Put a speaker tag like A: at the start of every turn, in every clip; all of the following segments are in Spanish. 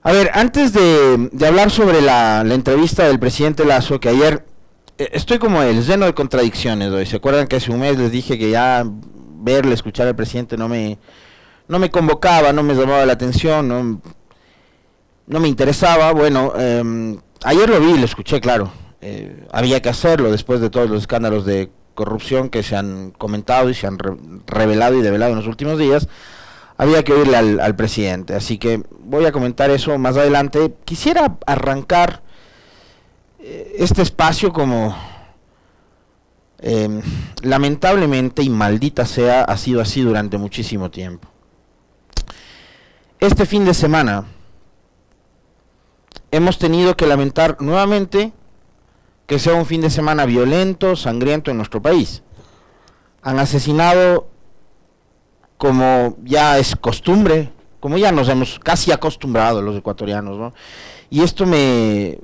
A: A ver, antes de hablar sobre la entrevista del presidente Lasso, que ayer estoy como él, lleno de contradicciones hoy. ¿Se acuerdan que hace un mes les dije que ya verle, escuchar al presidente no me convocaba, no me llamaba la atención, no me interesaba? Bueno, ayer lo vi, lo escuché, claro. Había que hacerlo después de todos los escándalos de corrupción que se han comentado y se han revelado y develado en los últimos días. Había que oírle al presidente, así que voy a comentar eso más adelante. Quisiera arrancar este espacio como lamentablemente y maldita sea ha sido así durante muchísimo tiempo. Este fin de semana hemos tenido que lamentar nuevamente que sea un fin de semana violento, sangriento en nuestro país. Han asesinado, como ya es costumbre, como ya nos hemos casi acostumbrado los ecuatorianos, ¿no? Y esto me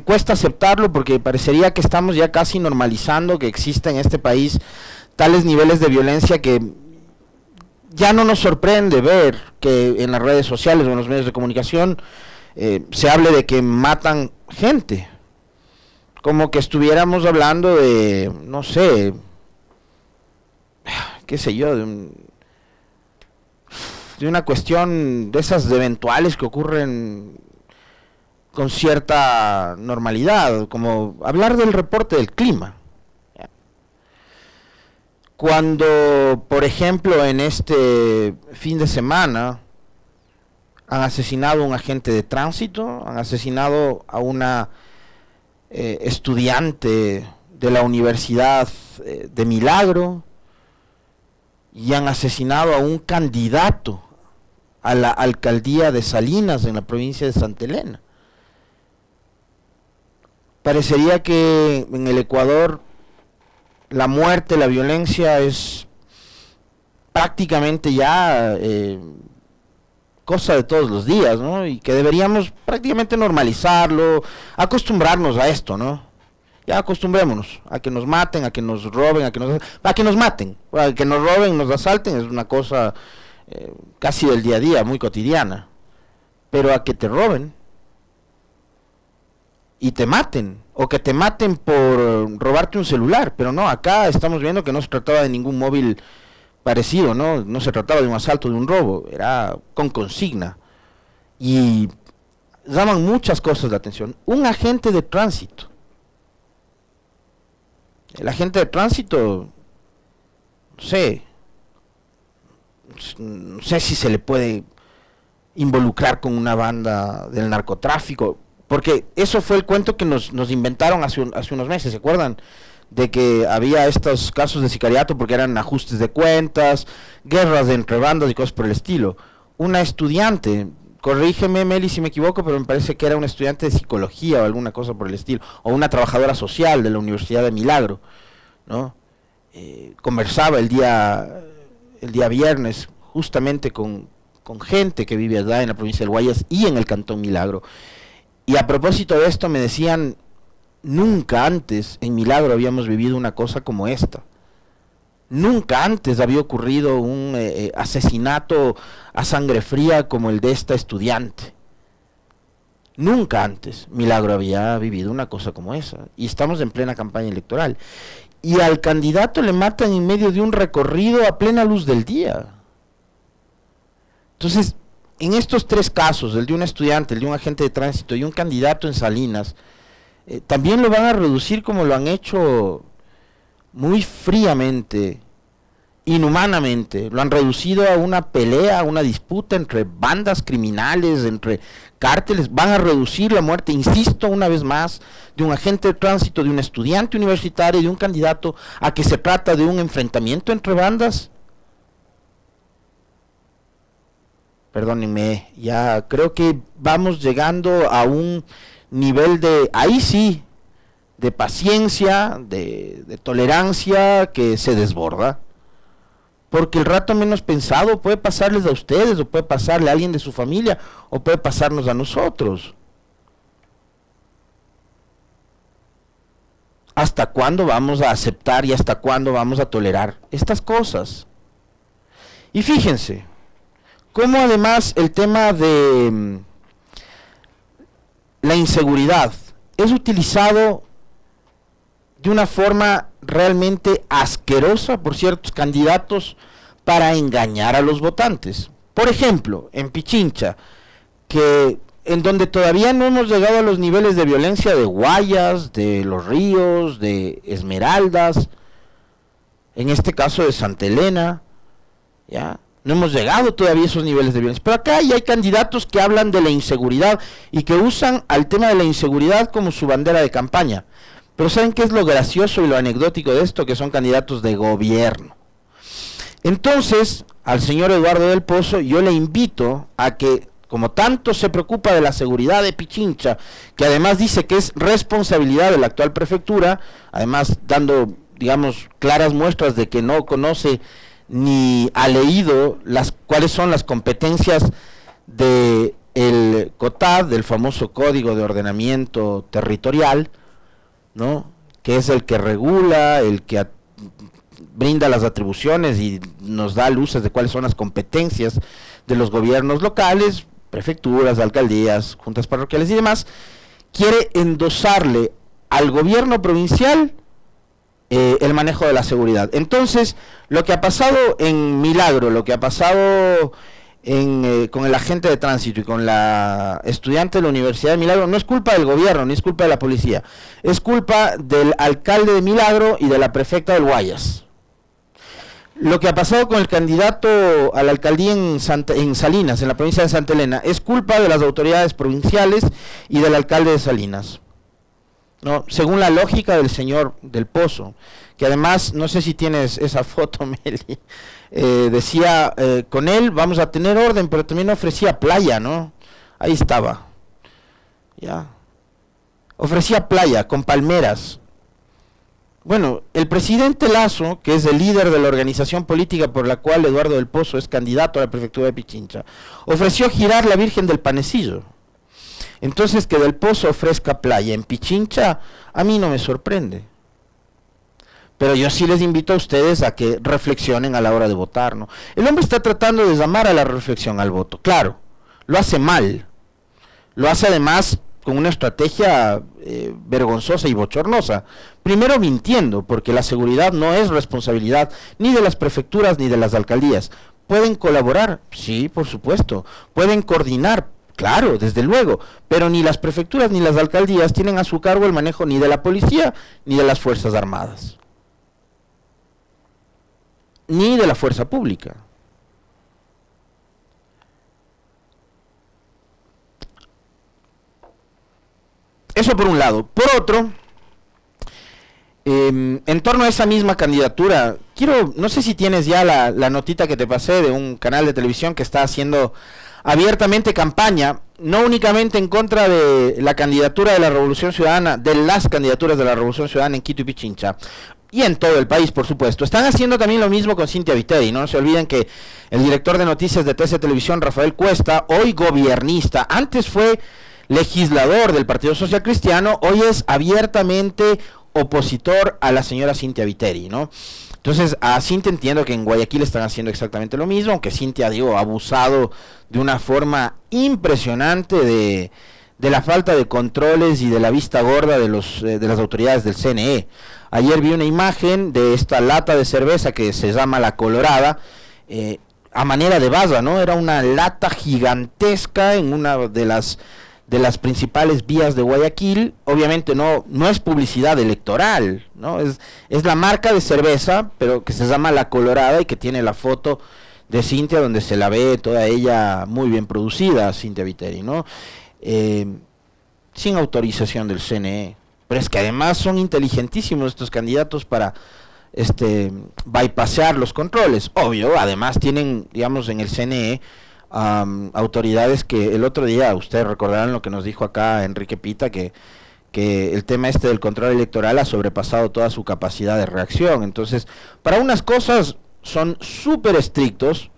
A: cuesta aceptarlo porque parecería que estamos ya casi normalizando que exista en este país tales niveles de violencia que ya no nos sorprende ver que en las redes sociales o en los medios de comunicación se hable de que matan gente, como que estuviéramos hablando de, no sé, qué sé yo, de una cuestión de esas eventuales que ocurren con cierta normalidad, como hablar del reporte del clima. Cuando, por ejemplo, en este fin de semana han asesinado a un agente de tránsito, han asesinado a una estudiante de la Universidad de Milagro y han asesinado a un candidato a la alcaldía de Salinas en la provincia de Santa Elena. Parecería que en el Ecuador la muerte, la violencia es prácticamente ya cosa de todos los días, ¿no? Y que deberíamos prácticamente normalizarlo, acostumbrarnos a esto, ¿no? Ya acostumbrémonos a que nos maten, a que nos roben, a que nos maten, a que nos roben, nos asalten, es una cosa casi del día a día, muy cotidiana. Pero a que te roben y te maten, o que te maten por robarte un celular, pero no, acá estamos viendo que no se trataba de ningún móvil parecido, no se trataba de un asalto, de un robo, era con consigna. Y llaman muchas cosas la atención. Un agente de tránsito. El agente de tránsito, no sé si se le puede involucrar con una banda del narcotráfico, porque eso fue el cuento que nos inventaron hace unos meses, ¿se acuerdan? De que había estos casos de sicariato porque eran ajustes de cuentas, guerras de entre bandas y cosas por el estilo. Una estudiante, corrígeme Meli si me equivoco, pero me parece que era una estudiante de psicología o alguna cosa por el estilo, o una trabajadora social de la Universidad de Milagro, ¿no? Conversaba el día viernes justamente con gente que vive allá en la provincia del Guayas y en el Cantón Milagro. Y a propósito de esto me decían, nunca antes en Milagro habíamos vivido una cosa como esta. Nunca antes había ocurrido un asesinato a sangre fría como el de esta estudiante. Nunca antes Milagro había vivido una cosa como esa. Y estamos en plena campaña electoral. Y al candidato le matan en medio de un recorrido a plena luz del día. Entonces, en estos tres casos, el de un estudiante, el de un agente de tránsito y un candidato en Salinas, también lo van a reducir como lo han hecho muy fríamente, inhumanamente. Lo han reducido a una pelea, a una disputa entre bandas criminales, entre cárteles. Van a reducir la muerte, insisto una vez más, de un agente de tránsito, de un estudiante universitario, de un candidato, a que se trata de un enfrentamiento entre bandas. Perdónenme, ya creo que vamos llegando a un nivel de, ahí sí, de paciencia, de tolerancia que se desborda. Porque el rato menos pensado puede pasarles a ustedes, o puede pasarle a alguien de su familia, o puede pasarnos a nosotros. ¿Hasta cuándo vamos a aceptar y hasta cuándo vamos a tolerar estas cosas? Y fíjense, como además el tema de inseguridad es utilizado de una forma realmente asquerosa por ciertos candidatos para engañar a los votantes. Por ejemplo, en Pichincha, en donde todavía no hemos llegado a los niveles de violencia de Guayas, de Los Ríos, de Esmeraldas, en este caso de Santa Elena, ¿ya? No hemos llegado todavía a esos niveles de violencia. Pero acá ya hay candidatos que hablan de la inseguridad y que usan al tema de la inseguridad como su bandera de campaña. Pero ¿saben qué es lo gracioso y lo anecdótico de esto? Que son candidatos de gobierno. Entonces, al señor Eduardo del Pozo, yo le invito a que, como tanto se preocupa de la seguridad de Pichincha, que además dice que es responsabilidad de la actual prefectura, además dando, digamos, claras muestras de que no conoce ni ha leído cuáles son las competencias del COTAD, del famoso Código de Ordenamiento Territorial, ¿no? Que es el que regula, el que brinda las atribuciones y nos da luces de cuáles son las competencias de los gobiernos locales, prefecturas, alcaldías, juntas parroquiales y demás. Quiere endosarle al gobierno provincial el manejo de la seguridad. Entonces, lo que ha pasado en Milagro, lo que ha pasado con el agente de tránsito y con la estudiante de la Universidad de Milagro, no es culpa del gobierno, ni es culpa de la policía, es culpa del alcalde de Milagro y de la prefecta del Guayas. Lo que ha pasado con el candidato a la alcaldía en Salinas, en la provincia de Santa Elena, es culpa de las autoridades provinciales y del alcalde de Salinas, ¿no? Según la lógica del señor del Pozo, que además, no sé si tienes esa foto, Meli, decía, con él vamos a tener orden, pero también ofrecía playa, ¿no? Ahí estaba, ya, ofrecía playa con palmeras. Bueno, el presidente Lazo, que es el líder de la organización política por la cual Eduardo del Pozo es candidato a la prefectura de Pichincha, ofreció girar la Virgen del Panecillo. Entonces, que del Pozo ofrezca playa en Pichincha, a mí no me sorprende. Pero yo sí les invito a ustedes a que reflexionen a la hora de votar, ¿no? El hombre está tratando de llamar a la reflexión al voto. Claro, lo hace mal. Lo hace además con una estrategia vergonzosa y bochornosa. Primero mintiendo, porque la seguridad no es responsabilidad ni de las prefecturas ni de las alcaldías. ¿Pueden colaborar? Sí, por supuesto. ¿Pueden coordinar? Claro, desde luego. Pero ni las prefecturas ni las alcaldías tienen a su cargo el manejo ni de la policía ni de las Fuerzas Armadas. Ni de la fuerza pública. Eso por un lado. Por otro, en torno a esa misma candidatura, no sé si tienes ya la notita que te pasé de un canal de televisión que está haciendo abiertamente campaña, no únicamente en contra de la candidatura de la Revolución Ciudadana, de las candidaturas de la Revolución Ciudadana en Quito y Pichincha, y en todo el país, por supuesto. Están haciendo también lo mismo con Cintia Viteri. No se olviden que el director de noticias de TC Televisión, Rafael Cuesta, hoy gobiernista, antes fue legislador del Partido Social Cristiano, hoy es abiertamente opositor a la señora Cintia Viteri, ¿no? Entonces, a Cintia entiendo que en Guayaquil están haciendo exactamente lo mismo, aunque Cintia, digo, ha abusado de una forma impresionante de la falta de controles y de la vista gorda de las autoridades del CNE. Ayer vi una imagen de esta lata de cerveza que se llama La Colorada, a manera de vaso, ¿no? Era una lata gigantesca en una de las principales vías de Guayaquil. Obviamente no es publicidad electoral, ¿no? Es la marca de cerveza, pero que se llama La Colorada y que tiene la foto de Cintia donde se la ve toda ella muy bien producida, Cintia Viteri, ¿no? Sin autorización del CNE. Pero es que además son inteligentísimos estos candidatos para bypassear los controles. Obvio, además tienen, digamos, en el CNE autoridades que el otro día, ustedes recordarán lo que nos dijo acá Enrique Pita, que el tema del control electoral ha sobrepasado toda su capacidad de reacción. Entonces, para unas cosas son súper estrictos,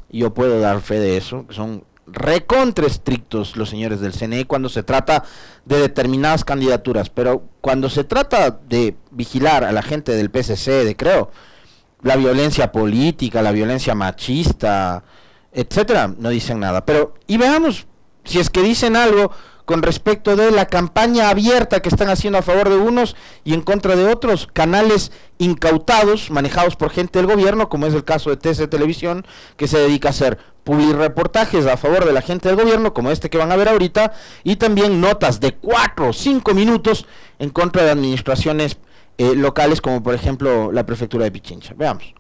A: y yo puedo dar fe de eso, que son recontra estrictos los señores del CNE cuando se trata de determinadas candidaturas, pero cuando se trata de vigilar a la gente del PSC, la violencia política, la violencia machista, etcétera, no dicen nada. Pero, y veamos, si es que dicen algo, con respecto de la campaña abierta que están haciendo a favor de unos y en contra de otros, canales incautados, manejados por gente del gobierno, como es el caso de TC Televisión, que se dedica a hacer publirreportajes a favor de la gente del gobierno, como este que van a ver ahorita, y también notas de 4 o 5 minutos en contra de administraciones locales, como por ejemplo la prefectura de Pichincha. Veamos.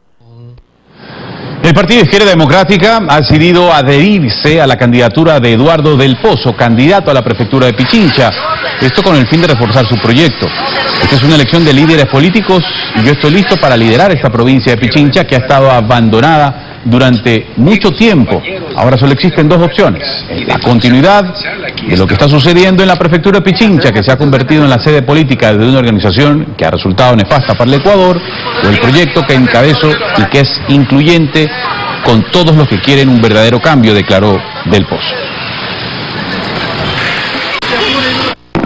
B: El Partido Izquierda Democrática ha decidido adherirse a la candidatura de Eduardo del Pozo, candidato a la prefectura de Pichincha, esto con el fin de reforzar su proyecto. Esta es una elección de líderes políticos y yo estoy listo para liderar esta provincia de Pichincha que ha estado abandonada durante mucho tiempo. Ahora solo existen dos opciones: la continuidad de lo que está sucediendo en la prefectura de Pichincha, que se ha convertido en la sede política de una organización que ha resultado nefasta para el Ecuador, o el proyecto que encabezo y que es incluyente con todos los que quieren un verdadero cambio, declaró Del Pozo.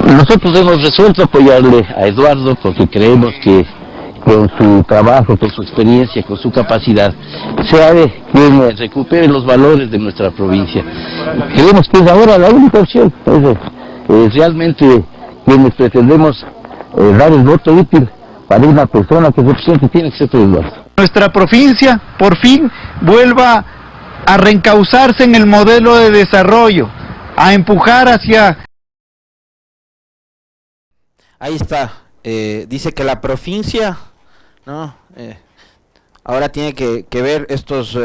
C: Nosotros hemos resuelto apoyarle a Eduardo porque creemos que con su trabajo, con su experiencia, con su capacidad, se hace que recupere los valores de nuestra provincia. Creemos que es ahora la única opción. Realmente quienes pretendemos dar el voto útil para una persona que represente tiene que ser Eduardo.
D: Nuestra provincia, por fin, vuelva a reencauzarse en el modelo de desarrollo, a empujar hacia...
A: Ahí está, dice que la provincia, ¿no? Ahora tiene que ver estos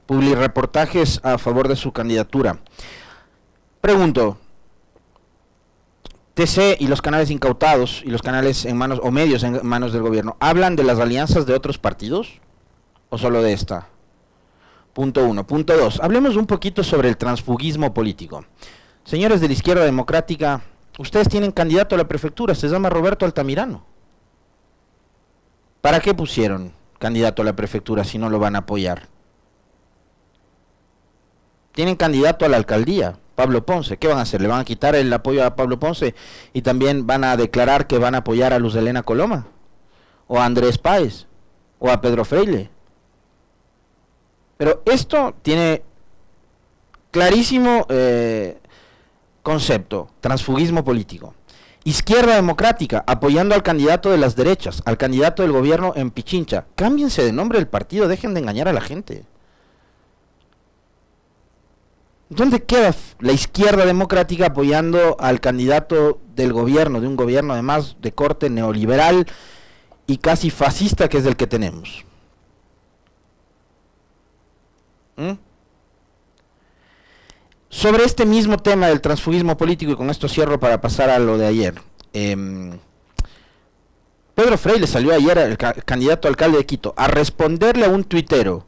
A: publireportajes a favor de su candidatura. Pregunto, TC y los canales incautados y los canales en manos o medios en manos del gobierno, ¿hablan de las alianzas de otros partidos o solo de esta? Punto 1. Punto 2. Hablemos un poquito sobre el transfugismo político. Señores de la izquierda democrática, ustedes tienen candidato a la prefectura, se llama Roberto Altamirano. ¿Para qué pusieron candidato a la prefectura si no lo van a apoyar? Tienen candidato a la alcaldía, Pablo Ponce. ¿Qué van a hacer? ¿Le van a quitar el apoyo a Pablo Ponce y también van a declarar que van a apoyar a Luz Helena Coloma? ¿O a Andrés Páez? ¿O a Pedro Freile? Pero esto tiene clarísimo concepto, transfugismo político. Izquierda democrática, apoyando al candidato de las derechas, al candidato del gobierno en Pichincha. Cámbiense de nombre del partido, dejen de engañar a la gente. ¿Dónde queda la izquierda democrática apoyando al candidato del gobierno, de un gobierno además de corte neoliberal y casi fascista que es el que tenemos? Sobre este mismo tema del transfugismo político, y con esto cierro para pasar a lo de ayer. Pedro Freile salió ayer, el candidato a alcalde de Quito, a responderle a un tuitero,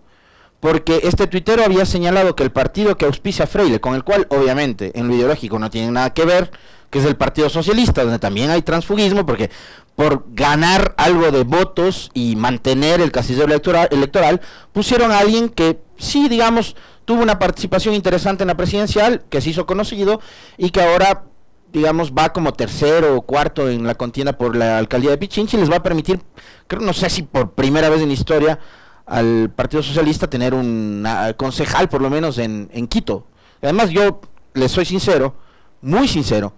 A: porque este tuitero había señalado que el partido que auspicia a Freile, con el cual obviamente en lo ideológico no tiene nada que ver, que es el Partido Socialista, donde también hay transfugismo, porque por ganar algo de votos y mantener el casillero electoral, pusieron a alguien que sí, digamos, tuvo una participación interesante en la presidencial, que se hizo conocido y que ahora, digamos, va como tercero o cuarto en la contienda por la alcaldía de Pichincha y les va a permitir, creo, no sé si por primera vez en la historia, al Partido Socialista tener un concejal por lo menos en Quito. Además, yo les soy sincero, muy sincero,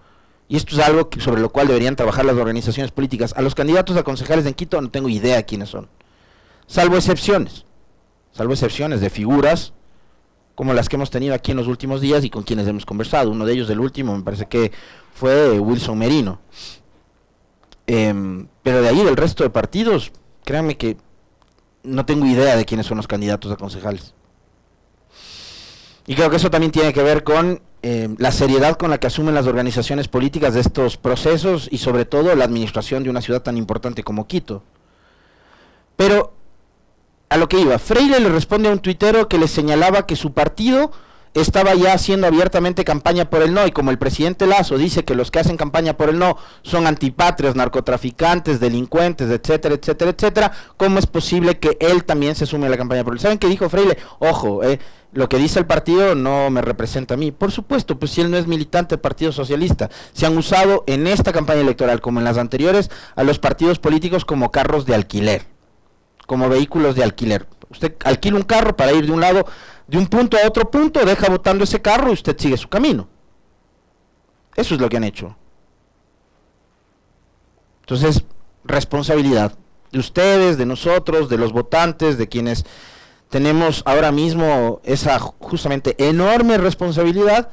A: y esto es algo sobre lo cual deberían trabajar las organizaciones políticas. A los candidatos a concejales en Quito no tengo idea quiénes son, salvo excepciones de figuras como las que hemos tenido aquí en los últimos días y con quienes hemos conversado. Uno de ellos, el último, me parece que fue Wilson Merino. Pero de ahí, del resto de partidos, créanme que no tengo idea de quiénes son los candidatos a concejales. Y creo que eso también tiene que ver con la seriedad con la que asumen las organizaciones políticas de estos procesos y sobre todo la administración de una ciudad tan importante como Quito. Pero a lo que iba, Freile le responde a un tuitero que le señalaba que su partido estaba ya haciendo abiertamente campaña por el no, y como el presidente Lasso dice que los que hacen campaña por el no son antipatrias, narcotraficantes, delincuentes, etcétera, etcétera, etcétera, ¿cómo es posible que él también se sume a la campaña por el? ¿Saben qué dijo Freile? Ojo, lo que dice el partido no me representa a mí. Por supuesto, pues si él no es militante del Partido Socialista. Se han usado en esta campaña electoral, como en las anteriores, a los partidos políticos como carros de alquiler, como vehículos de alquiler. Usted alquila un carro para ir de un lado, de un punto a otro punto, deja botando ese carro y usted sigue su camino. Eso es lo que han hecho. Entonces, responsabilidad de ustedes, de nosotros, de los votantes, de quienes tenemos ahora mismo esa justamente enorme responsabilidad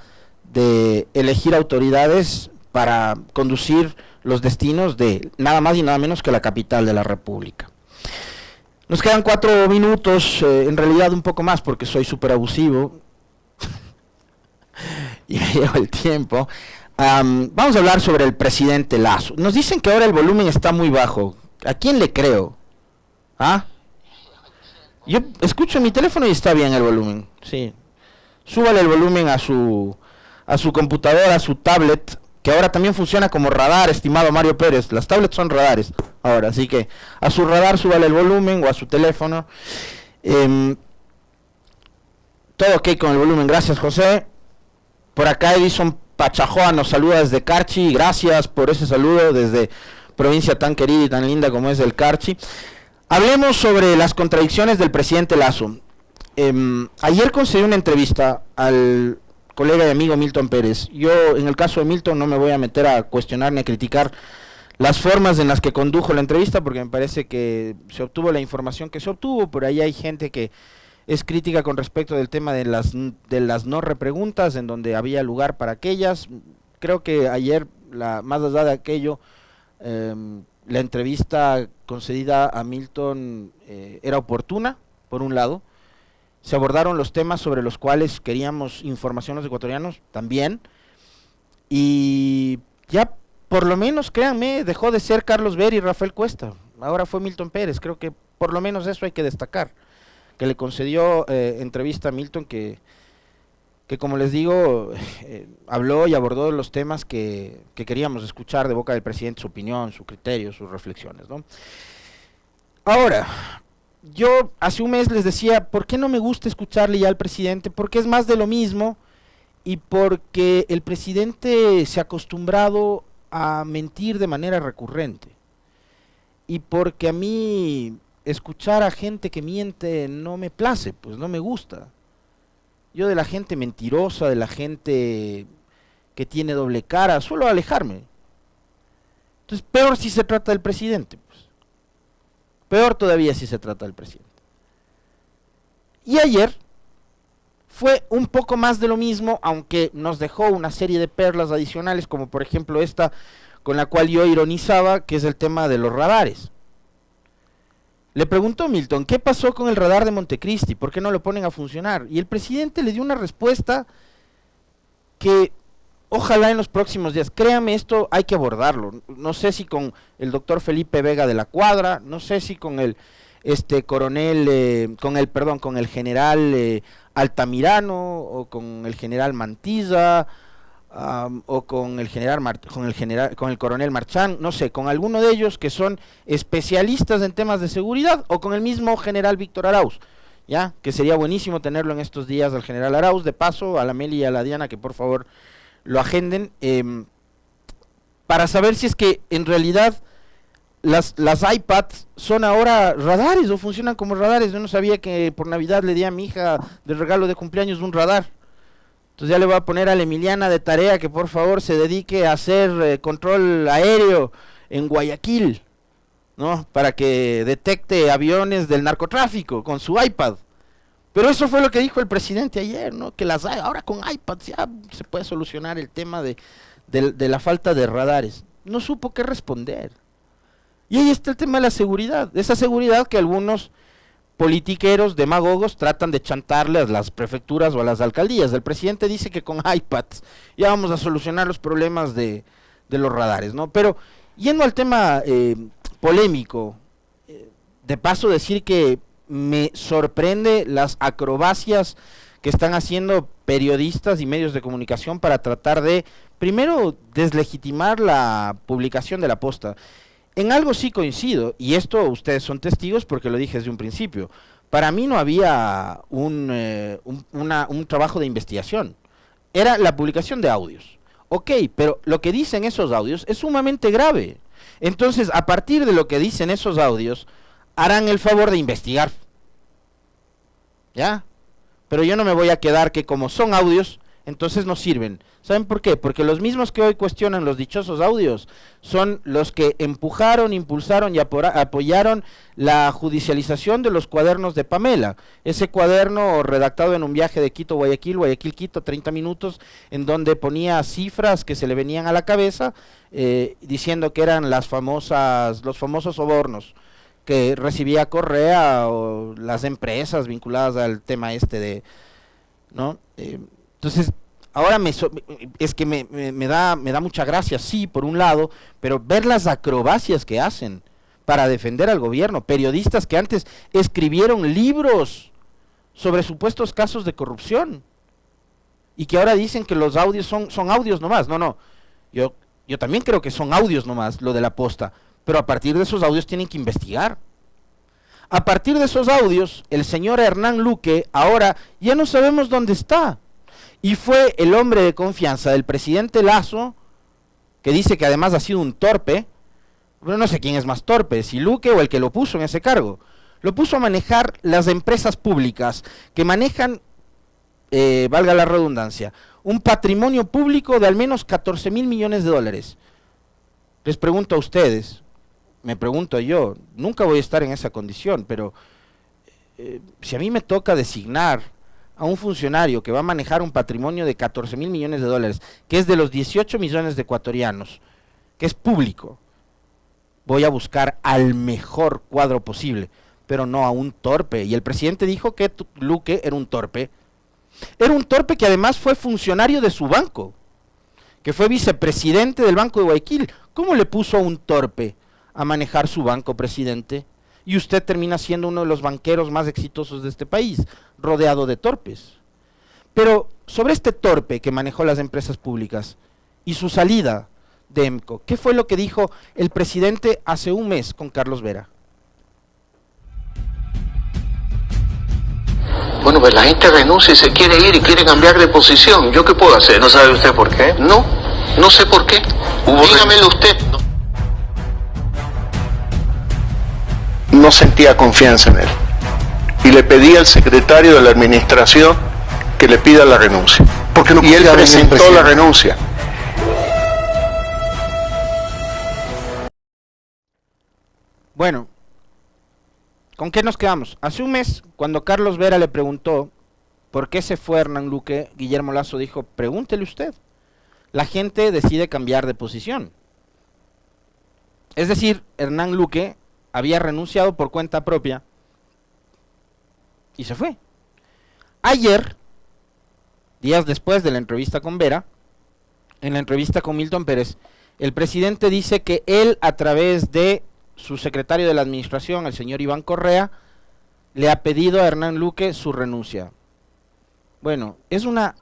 A: de elegir autoridades para conducir los destinos de nada más y nada menos que la capital de la República. Nos quedan 4 minutos, en realidad un poco más porque soy súper abusivo y me llevo el tiempo. Vamos a hablar sobre el presidente Lasso. Nos dicen que ahora el volumen está muy bajo. ¿A quién le creo? ¿Ah? Yo escucho en mi teléfono y está bien el volumen. Sí. Súbale el volumen a su computadora, a su tablet, que ahora también funciona como radar, estimado Mario Pérez. Las tablets son radares ahora, así que a su radar súbale el volumen o a su teléfono. Todo ok con el volumen, gracias José. Por acá Edison Pachajoa nos saluda desde Carchi, gracias por ese saludo desde provincia tan querida y tan linda como es el Carchi. Hablemos sobre las contradicciones del presidente Lasso. Ayer concedí una entrevista al colega y amigo Milton Pérez. Yo en el caso de Milton no me voy a meter a cuestionar ni a criticar las formas en las que condujo la entrevista, porque me parece que se obtuvo la información que se obtuvo. Por ahí hay gente que es crítica con respecto del tema de las no repreguntas, en donde había lugar para aquellas. Creo que ayer, más allá de aquello, la entrevista concedida a Milton era oportuna, por un lado. Se abordaron los temas sobre los cuales queríamos información los ecuatorianos también. Y ya, por lo menos, créanme, dejó de ser Carlos Ver y Rafael Cuesta. Ahora fue Milton Pérez. Creo que por lo menos eso hay que destacar. Que le concedió entrevista a Milton que como les digo, habló y abordó los temas que queríamos escuchar de boca del presidente, su opinión, su criterio, sus reflexiones, ¿no? Ahora, yo hace un mes les decía, ¿por qué no me gusta escucharle ya al presidente? Porque es más de lo mismo y porque el presidente se ha acostumbrado a mentir de manera recurrente. Y porque a mí escuchar a gente que miente no me place, pues no me gusta. Yo de la gente mentirosa, de la gente que tiene doble cara, suelo alejarme. Entonces, peor si se trata del presidente, pues. Peor todavía si se trata del presidente. Y ayer fue un poco más de lo mismo, aunque nos dejó una serie de perlas adicionales, como por ejemplo esta con la cual yo ironizaba, que es el tema de los radares. Le preguntó Milton, ¿qué pasó con el radar de Montecristi? ¿Por qué no lo ponen a funcionar? Y el presidente le dio una respuesta que ojalá en los próximos días, créame, esto hay que abordarlo. No sé si con el doctor Felipe Vega de la Cuadra, no sé si con el con el general Altamirano o con el general Mantilla o con el coronel Marchán, no sé, con alguno de ellos que son especialistas en temas de seguridad, o con el mismo general Víctor Arauz, ya, que sería buenísimo tenerlo en estos días al general Arauz, de paso a la Meli y a la Diana que por favor lo agenden, para saber si es que en realidad las iPads son ahora radares o funcionan como radares. Yo no sabía que por Navidad le di a mi hija de regalo de cumpleaños un radar. Entonces ya le voy a poner a la Emiliana de tarea que por favor se dedique a hacer control aéreo en Guayaquil, ¿no? Para que detecte aviones del narcotráfico con su iPad. Pero eso fue lo que dijo el presidente ayer, ¿no? Que ahora con iPads ya se puede solucionar el tema de la falta de radares. No supo qué responder. Y ahí está el tema de la seguridad. Esa seguridad que algunos politiqueros, demagogos, tratan de chantarle a las prefecturas o a las alcaldías. El presidente dice que con iPads ya vamos a solucionar los problemas de los radares, ¿no? Pero yendo al tema polémico, de paso decir que me sorprende las acrobacias que están haciendo periodistas y medios de comunicación para tratar de, primero, deslegitimar la publicación de la posta. En algo sí coincido, y esto ustedes son testigos porque lo dije desde un principio. Para mí no había un trabajo de investigación. Era la publicación de audios. Ok, pero lo que dicen esos audios es sumamente grave. Entonces, a partir de lo que dicen esos audios, harán el favor de investigar. ¿Ya? Pero yo no me voy a quedar que como son audios, entonces no sirven. ¿Saben por qué? Porque los mismos que hoy cuestionan los dichosos audios son los que empujaron, impulsaron y apoyaron la judicialización de los cuadernos de Pamela. Ese cuaderno redactado en un viaje de Quito, Guayaquil, Guayaquil-Quito, 30 minutos, en donde ponía cifras que se le venían a la cabeza, diciendo que eran los famosos sobornos que recibía Correa o las empresas vinculadas al tema ¿no? Entonces, ahora es que me da mucha gracia, sí, por un lado, pero ver las acrobacias que hacen para defender al gobierno, periodistas que antes escribieron libros sobre supuestos casos de corrupción y que ahora dicen que los audios son audios nomás. No, yo también creo que son audios nomás, lo de la posta, pero a partir de esos audios tienen que investigar. A partir de esos audios, el señor Hernán Luque ahora ya no sabemos dónde está. Y fue el hombre de confianza del presidente Lasso, que dice que además ha sido un torpe, pero no sé quién es más torpe, si Luque o el que lo puso en ese cargo. Lo puso a manejar las empresas públicas, que manejan, valga la redundancia, un patrimonio público de al menos 14.000 millones de dólares. Les pregunto a ustedes, me pregunto yo, nunca voy a estar en esa condición, pero si a mí me toca designar a un funcionario que va a manejar un patrimonio de 14.000 millones de dólares, que es de los 18 millones de ecuatorianos, que es público, voy a buscar al mejor cuadro posible, pero no a un torpe. Y el presidente dijo que Luque era un torpe. Era un torpe que además fue funcionario de su banco, que fue vicepresidente del Banco de Guayaquil. ¿Cómo le puso a un torpe a manejar su banco, presidente? Y usted termina siendo uno de los banqueros más exitosos de este país, rodeado de torpes. Pero sobre este torpe que manejó las empresas públicas y su salida de EMCO, ¿qué fue lo que dijo el presidente hace un mes con Carlos Vera?
E: Bueno, pues la gente renuncia y se quiere ir y quiere cambiar de posición. ¿Yo qué puedo hacer?
F: ¿No sabe usted por qué?
E: No sé por qué. Dígamelo usted.
F: No sentía confianza en él. Y le pedí al secretario de la administración que le pida la renuncia. Y él presentó la renuncia.
A: Bueno, ¿con qué nos quedamos? Hace un mes, cuando Carlos Vera le preguntó por qué se fue Hernán Luque, Guillermo Lasso dijo, pregúntele usted. La gente decide cambiar de posición. Es decir, Hernán Luque había renunciado por cuenta propia y se fue. Ayer, días después de la entrevista con Vera, en la entrevista con Milton Pérez, el presidente dice que él, a través de su secretario de la administración, el señor Iván Correa, le ha pedido a Hernán Luque su renuncia. Bueno, es una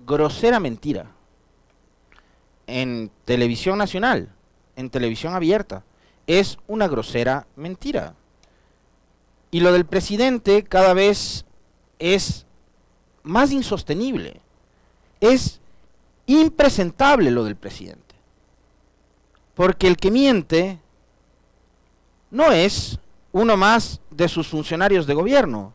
A: grosera mentira. En televisión nacional, en televisión abierta, es una grosera mentira. Y lo del presidente cada vez es más insostenible. Es impresentable lo del presidente. Porque el que miente no es uno más de sus funcionarios de gobierno.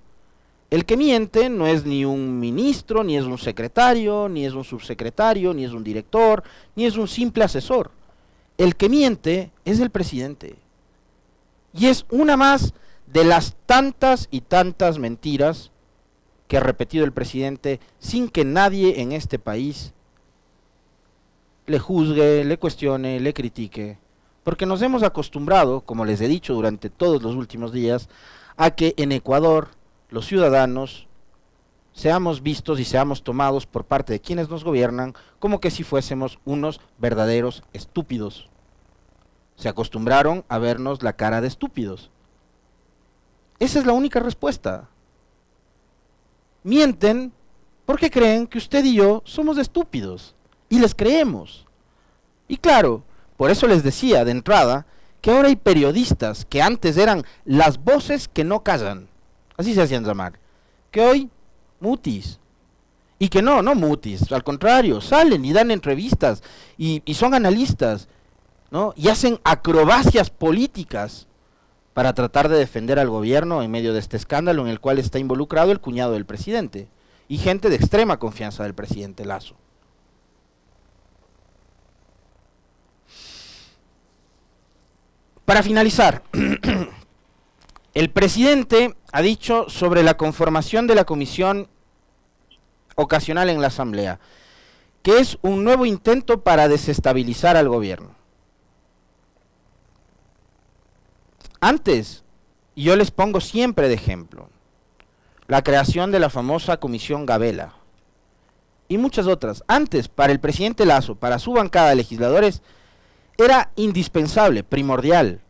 A: El que miente no es ni un ministro, ni es un secretario, ni es un subsecretario, ni es un director, ni es un simple asesor. El que miente es el presidente. Y es una más de las tantas y tantas mentiras que ha repetido el presidente sin que nadie en este país le juzgue, le cuestione, le critique. Porque nos hemos acostumbrado, como les he dicho durante todos los últimos días, a que en Ecuador los ciudadanos seamos vistos y seamos tomados por parte de quienes nos gobiernan como que si fuésemos unos verdaderos estúpidos. Se acostumbraron a vernos la cara de estúpidos. Esa es la única respuesta. Mienten porque creen que usted y yo somos estúpidos y les creemos. Y claro, por eso les decía de entrada que ahora hay periodistas que antes eran las voces que no callan, así se hacían llamar, que hoy mutis, y que no mutis, al contrario, salen y dan entrevistas y son analistas, ¿no? Y hacen acrobacias políticas para tratar de defender al gobierno en medio de este escándalo en el cual está involucrado el cuñado del presidente. y gente de extrema confianza del presidente Lasso. Para finalizar, el presidente ha dicho sobre la conformación de la comisión ocasional en la Asamblea, que es un nuevo intento para desestabilizar al gobierno. Antes, y yo les pongo siempre de ejemplo, la creación de la famosa Comisión Gabela y muchas otras. Antes, para el presidente Lasso, para su bancada de legisladores, era indispensable, primordial,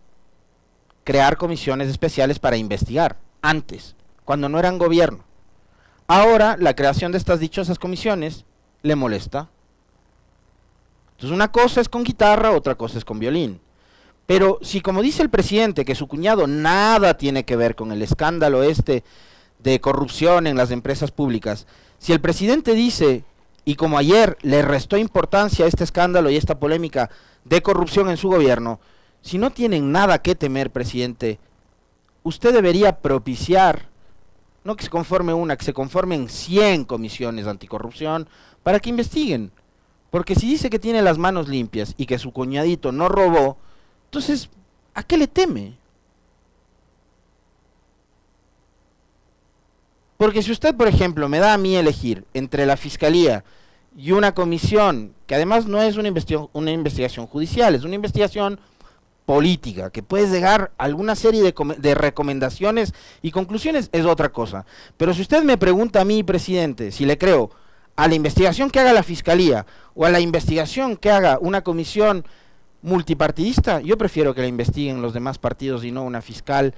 A: crear comisiones especiales para investigar, antes, cuando no eran gobierno. Ahora, la creación de estas dichosas comisiones le molesta. Entonces, una cosa es con guitarra, otra cosa es con violín. Pero si, como dice el presidente, que su cuñado nada tiene que ver con el escándalo de corrupción en las empresas públicas, si el presidente dice, y como ayer le restó importancia a este escándalo y esta polémica de corrupción en su gobierno, si no tienen nada que temer, presidente, usted debería propiciar, no que se conforme una, que se conformen 100 comisiones anticorrupción para que investiguen. Porque si dice que tiene las manos limpias y que su cuñadito no robó, entonces, ¿a qué le teme? Porque si usted, por ejemplo, me da a mí elegir entre la Fiscalía y una comisión, que además no es una investigación judicial, es una investigación política, que puede llegar a alguna serie de recomendaciones y conclusiones, es otra cosa. Pero si usted me pregunta a mí, presidente, si le creo a la investigación que haga la Fiscalía o a la investigación que haga una comisión multipartidista, yo prefiero que la investiguen los demás partidos y no una fiscal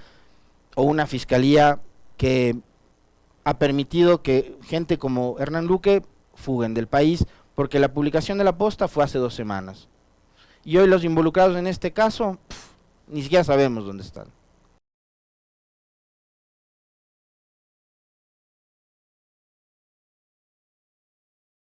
A: o una fiscalía que ha permitido que gente como Hernán Luque fuguen del país, porque la publicación de la posta fue hace 2 semanas. Y hoy los involucrados en este caso, ni siquiera sabemos dónde están.